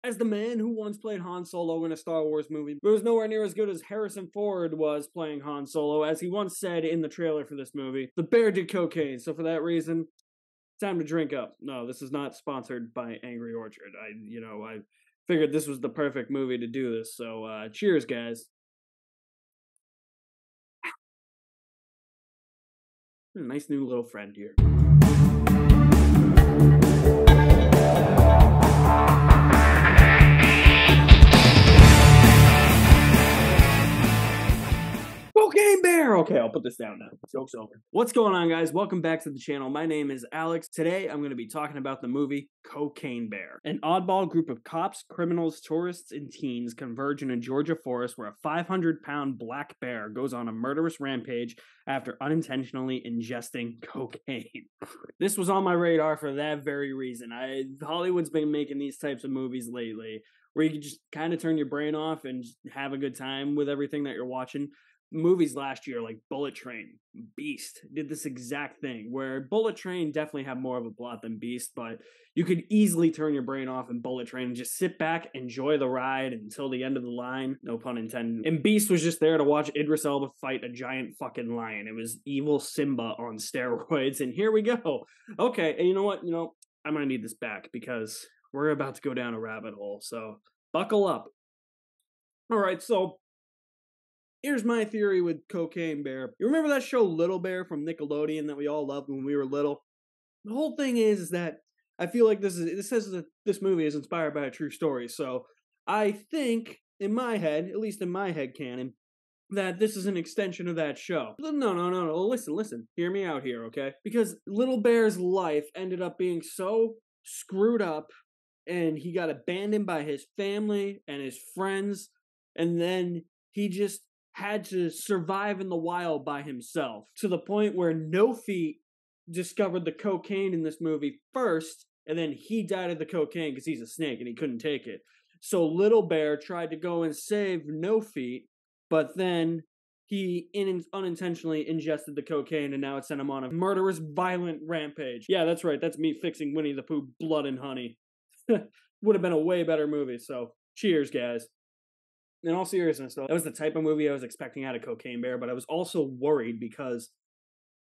As the man who once played Han Solo in a Star Wars movie, but was nowhere near as good as Harrison Ford was playing Han Solo, as he once said in the trailer for this movie, the bear did cocaine, so for that reason, time to drink up. No, this is not sponsored by Angry Orchard. I figured this was the perfect movie to do this, so cheers, guys. Nice new little friend here. Cocaine Bear! Okay, I'll put this down now. Joke's over. What's going on, guys? Welcome back to the channel. My name is Alex. Today, I'm going to be talking about the movie Cocaine Bear. An oddball group of cops, criminals, tourists, and teens converge in a Georgia forest where a 500-pound black bear goes on a murderous rampage after unintentionally ingesting cocaine. This was on my radar for that very reason. Hollywood's been making these types of movies lately where you can just kind of turn your brain off and just have a good time with everything that you're watching. Movies last year like Bullet Train, Beast did this exact thing where Bullet Train definitely had more of a plot than Beast, but you could easily turn your brain off in Bullet Train and just sit back, enjoy the ride until the end of the line, no pun intended. And Beast was just there to watch Idris Elba fight a giant fucking lion. It was evil Simba on steroids, and here we go. Okay, and you know what? I'm gonna need this back because we're about to go down a rabbit hole, so buckle up. Alright, so here's my theory with Cocaine Bear. You remember that show Little Bear from Nickelodeon that we all loved when we were little? The whole thing is that I feel like this says that this movie is inspired by a true story. So I think in my head, at least in my head canon, that this is an extension of that show. No. Listen. Hear me out here, okay? Because Little Bear's life ended up being so screwed up and he got abandoned by his family and his friends, and then he just had to survive in the wild by himself, to the point where No Feet discovered the cocaine in this movie first, and then he died of the cocaine because he's a snake and he couldn't take it. So Little Bear tried to go and save No Feet, but then he unintentionally ingested the cocaine, and now it sent him on a murderous, violent rampage. Yeah, that's right. That's me fixing Winnie the Pooh Blood and Honey. Would have been a way better movie, so cheers, guys. In all seriousness, though, that was the type of movie I was expecting out of Cocaine Bear, but I was also worried because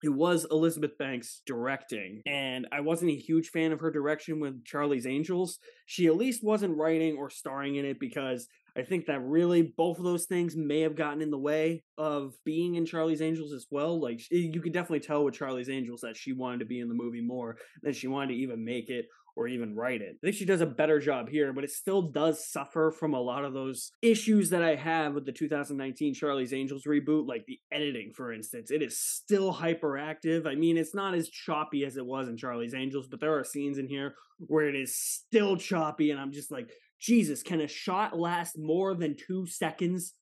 it was Elizabeth Banks directing, and I wasn't a huge fan of her direction with Charlie's Angels. She at least wasn't writing or starring in it, because I think that really both of those things may have gotten in the way of being in Charlie's Angels as well. Like, you could definitely tell with Charlie's Angels that she wanted to be in the movie more than she wanted to even make it or even write it. I think she does a better job here, but it still does suffer from a lot of those issues that I have with the 2019 Charlie's Angels reboot, like the editing, for instance. It is still hyperactive. I mean, it's not as choppy as it was in Charlie's Angels, but there are scenes in here where it is still choppy, and I'm just like, Jesus, can a shot last more than 2 seconds?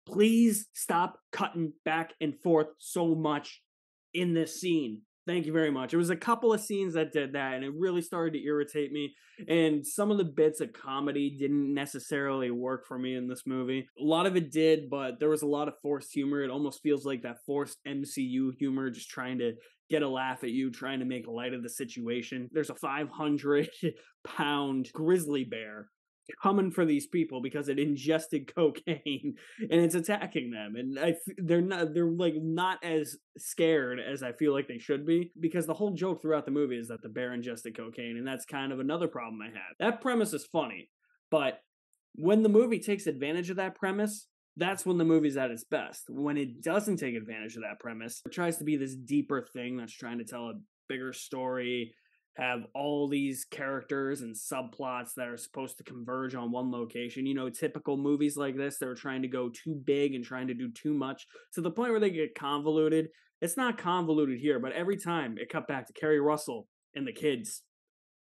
Please stop cutting back and forth so much in this scene. Thank you very much. It was a couple of scenes that did that, and it really started to irritate me. And some of the bits of comedy didn't necessarily work for me in this movie. A lot of it did, but there was a lot of forced humor. It almost feels like that forced MCU humor, just trying to get a laugh at you, trying to make light of the situation. There's a 500-pound grizzly bear coming for these people because it ingested cocaine and it's attacking them, and they're not as scared as I feel like they should be, because the whole joke throughout the movie is that the bear ingested cocaine, and that's kind of another problem I had. That premise is funny, but when the movie takes advantage of that premise, that's when the movie's at its best. When it doesn't take advantage of that premise, it tries to be this deeper thing that's trying to tell a bigger story, have all these characters and subplots that are supposed to converge on one location. You know, typical movies like this, they're trying to go too big and trying to do too much to the point where they get convoluted. It's not convoluted here, but every time it cut back to Kerry Russell and the kids,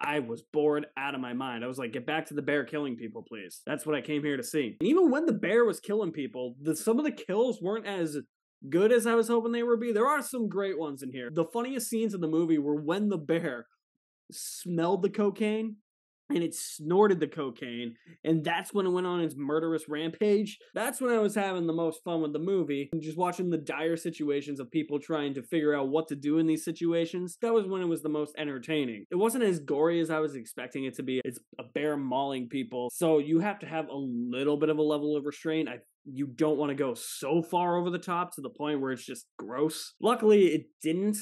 I was bored out of my mind. I was like, get back to the bear killing people, please. That's what I came here to see. And even when the bear was killing people, some of the kills weren't as good as I was hoping they would be. There are some great ones in here. The funniest scenes in the movie were when the bear smelled the cocaine and it snorted the cocaine, and that's when it went on its murderous rampage. That's when I was having the most fun with the movie, and just watching the dire situations of people trying to figure out what to do in these situations. That was when it was the most entertaining. It wasn't as gory as I was expecting it to be. It's a bear mauling people, so you have to have a little bit of a level of restraint. You don't want to go so far over the top to the point where it's just gross. Luckily, it didn't.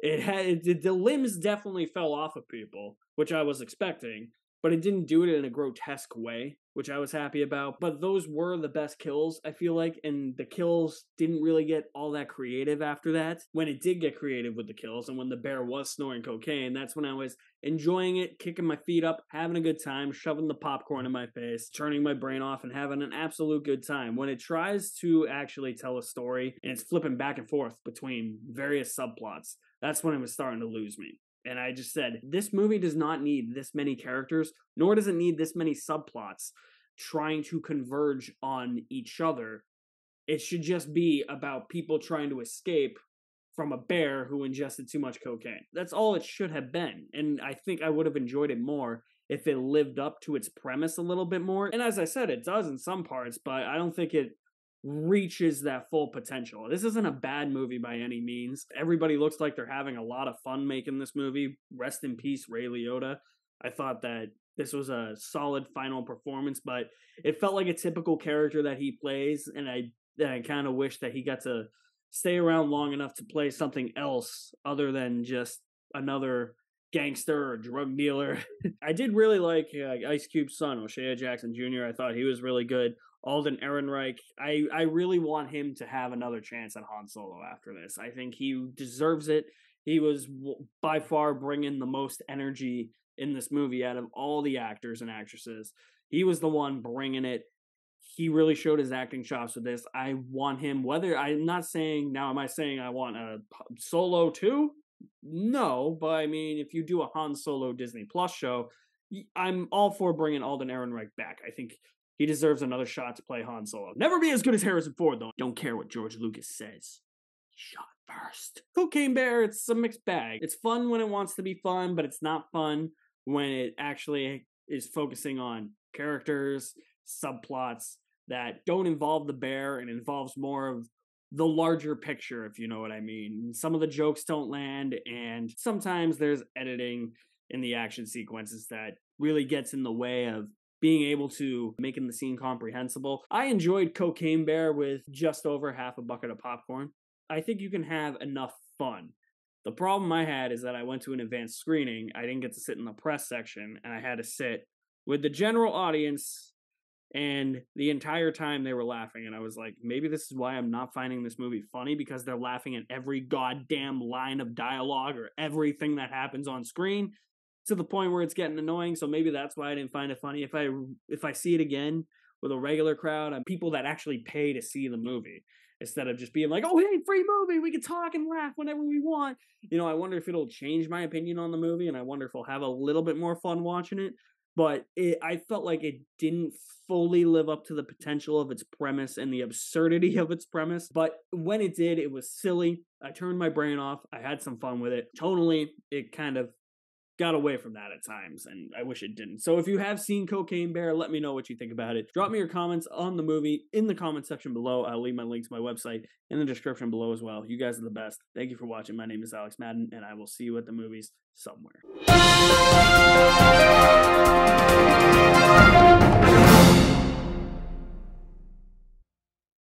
The limbs definitely fell off of people, which I was expecting, but it didn't do it in a grotesque way, which I was happy about. But those were the best kills, I feel like, and the kills didn't really get all that creative after that. When it did get creative with the kills, and when the bear was snoring cocaine, that's when I was enjoying it, kicking my feet up, having a good time, shoving the popcorn in my face, turning my brain off, and having an absolute good time. When it tries to actually tell a story, and it's flipping back and forth between various subplots, that's when it was starting to lose me. And I just said, this movie does not need this many characters, nor does it need this many subplots trying to converge on each other. It should just be about people trying to escape from a bear who ingested too much cocaine. That's all it should have been. And I think I would have enjoyed it more if it lived up to its premise a little bit more. And as I said, it does in some parts, but I don't think it reaches that full potential. This isn't a bad movie by any means. Everybody looks like they're having a lot of fun making this movie. Rest in peace, Ray Liotta. I thought that this was a solid final performance, but it felt like a typical character that he plays, and I kind of wish that he got to stay around long enough to play something else other than just another gangster or drug dealer. I did really like Ice Cube's son, O'Shea Jackson Jr. I thought he was really good. Alden Ehrenreich, I really want him to have another chance at Han Solo after this. I think he deserves it. He was by far bringing the most energy in this movie out of all the actors and actresses. He was the one bringing it. He really showed his acting chops with this. I want him, whether, I'm not saying, now am I saying I want a Solo 2? No, but I mean, if you do a Han Solo Disney Plus show, I'm all for bringing Alden Ehrenreich back. I think he deserves another shot to play Han Solo. Never be as good as Harrison Ford, though. Don't care what George Lucas says. Shot first. Cocaine Bear, it's a mixed bag. It's fun when it wants to be fun, but it's not fun when it actually is focusing on characters, subplots that don't involve the bear and involves more of the larger picture, if you know what I mean. Some of the jokes don't land, and sometimes there's editing in the action sequences that really gets in the way of being able to making the scene comprehensible. I enjoyed Cocaine Bear with just over half a bucket of popcorn. I think you can have enough fun. The problem I had is that I went to an advanced screening. I didn't get to sit in the press section, and I had to sit with the general audience, and the entire time they were laughing, and I was like, maybe this is why I'm not finding this movie funny, because they're laughing at every goddamn line of dialogue or everything that happens on screen, to the point where it's getting annoying. So maybe that's why I didn't find it funny. If I see it again with a regular crowd, people that actually pay to see the movie, instead of just being like, oh, hey, free movie, we can talk and laugh whenever we want. I wonder if it'll change my opinion on the movie, and I wonder if I'll have a little bit more fun watching it. But I felt like it didn't fully live up to the potential of its premise and the absurdity of its premise. But when it did, it was silly. I turned my brain off. I had some fun with it. Tonally, it kind of got away from that at times, and I wish it didn't. So if you have seen Cocaine Bear, let me know what you think about it. Drop me your comments on the movie in the comment section below. I'll leave my link to my website in the description below as well. You guys are the best. Thank you for watching. My name is Alex Madden, and I will see you at the movies somewhere.